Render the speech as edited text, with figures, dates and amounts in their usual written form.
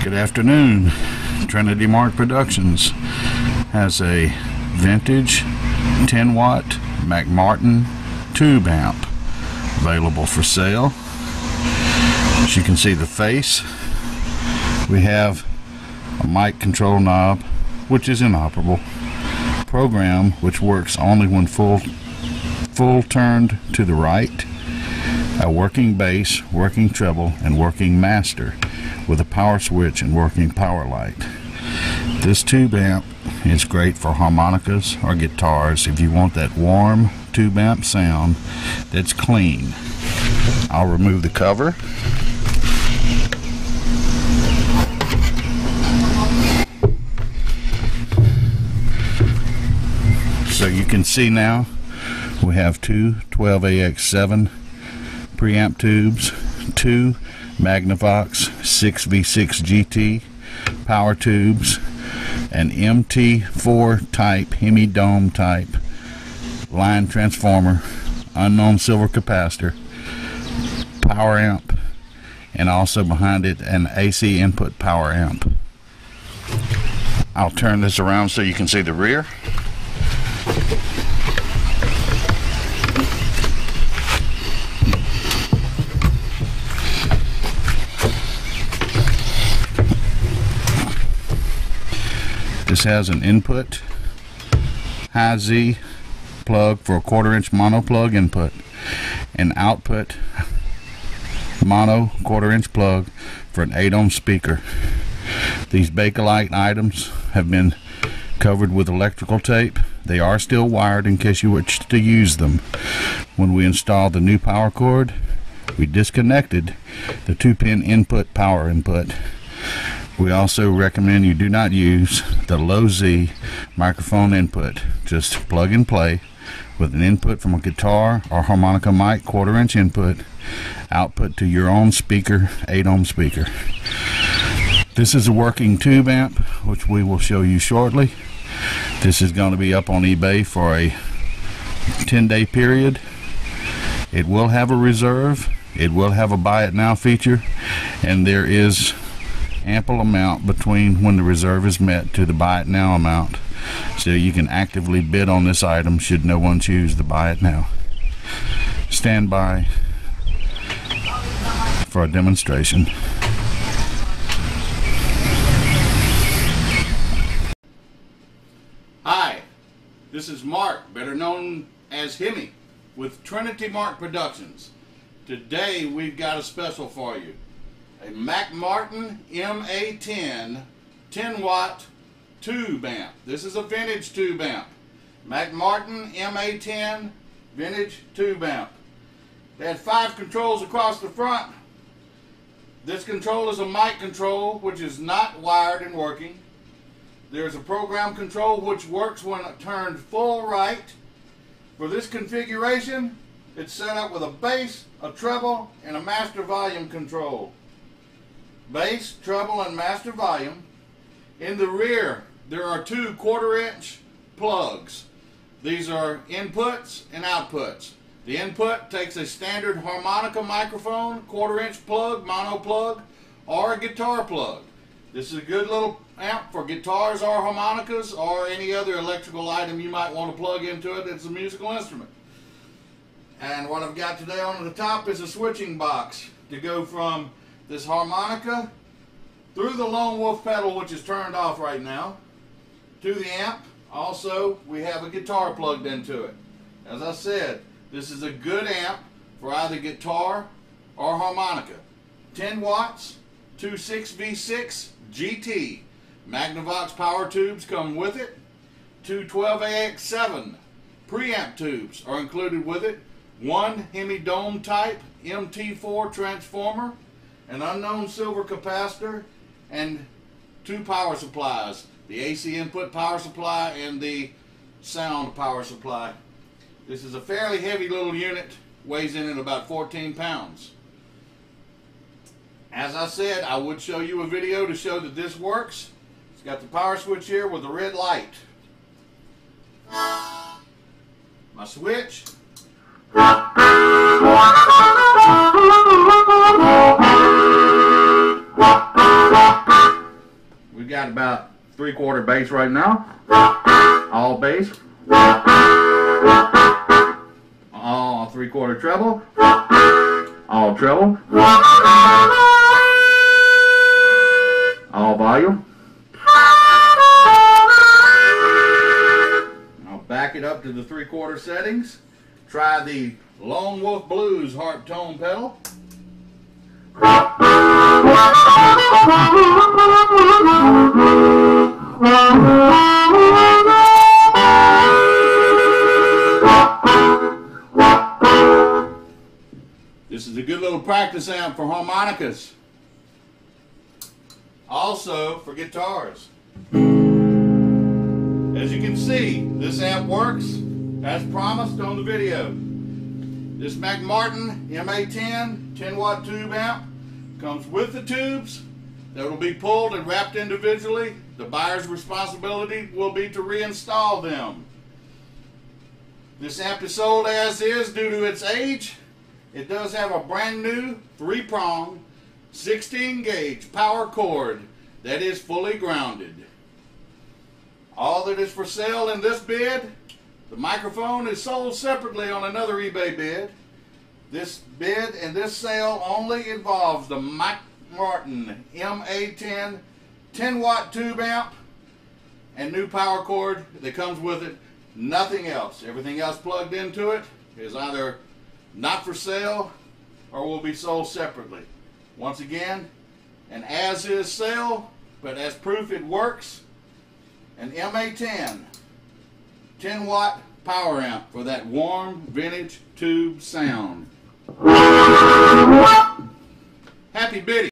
Good afternoon. Trinitymark Productions has a vintage 10-watt McMartin tube amp available for sale. As you can see the face, we have a mic control knob which is inoperable, program which works only when full turned to the right, a working bass, working treble, and working master with a power switch and working power light. This tube amp is great for harmonicas or guitars if you want that warm tube amp sound that's clean. I'll remove the cover. So you can see now we have two 12AX7 preamp tubes, two Magnavox 6V6 GT power tubes, an MT4 type Hemi Dome type line transformer, unknown silver capacitor, power amp, and also behind it an AC input power amp. I'll turn this around so you can see the rear. This has an input high Z plug for a 1/4-inch mono plug input, and output mono 1/4-inch plug for an 8-ohm speaker. These Bakelite items have been covered with electrical tape. They are still wired in case you wish to use them. When we installed the new power cord, we disconnected the 2-pin input power input. We also recommend you do not use the low Z microphone input. Just plug and play with an input from a guitar or harmonica mic 1/4-inch input, output to your own speaker, 8-ohm speaker. This is a working tube amp which we will show you shortly. This is going to be up on eBay for a 10-day period. It will have a reserve, it will have a buy it now feature, and there is ample amount between when the reserve is met to the buy it now amount, so you can actively bid on this item should no one choose to buy it now. Stand by for a demonstration. Hi, this is Mark, better known as Hemi, with Trinitymark Productions. Today we've got a special for you. A McMartin MA10 10-watt tube amp. This is a vintage tube amp. McMartin MA10 vintage tube amp. They had 5 controls across the front. This control is a mic control which is not wired and working. There's a program control which works when it turned full right. For this configuration, it's set up with a bass, a treble, and a master volume control. Bass, treble, and master volume. In the rear, there are 2 1/4-inch plugs. These are inputs and outputs. The input takes a standard harmonica microphone, 1/4-inch plug, mono plug, or a guitar plug. This is a good little amp for guitars or harmonicas or any other electrical item you might want to plug into it. It's a musical instrument. And what I've got today on the top is a switching box to go from this harmonica through the lone wolf pedal, which is turned off right now, to the amp. Also, we have a guitar plugged into it. As I said, this is a good amp for either guitar or harmonica. 10 watts, 2 6V6 GT Magnavox power tubes come with it. 2 12AX7 preamp tubes are included with it. 1 Hemi Dome type MT4 transformer, an unknown silver capacitor, and 2 power supplies, the AC input power supply and the sound power supply. This is a fairly heavy little unit, weighs in at about 14 pounds. As I said, I would show you a video to show that this works. It's got the power switch here with the red light. My switch. got about 3/4 bass right now. All bass. All 3/4 treble. All treble. All volume. I'll back it up to the 3/4 settings. Try the Lone Wolf Blues harp tone pedal. This is a good little practice amp for harmonicas. Also for guitars. As you can see, this amp works as promised on the video. This McMartin MA10 10-watt tube amp comes with the tubes that will be pulled and wrapped individually. The buyer's responsibility will be to reinstall them. This amp is sold as is due to its age. It does have a brand new 3-prong 16-gauge power cord that is fully grounded. All that is for sale in this bid, the microphone is sold separately on another eBay bid. This bid and this sale only involves the McMartin MA10 10-watt tube amp and new power cord that comes with it. Nothing else. Everything else plugged into it is either not for sale or will be sold separately. Once again, an as-is sale, but as proof it works, an MA10 10-watt power amp for that warm vintage tube sound. Happy bidding.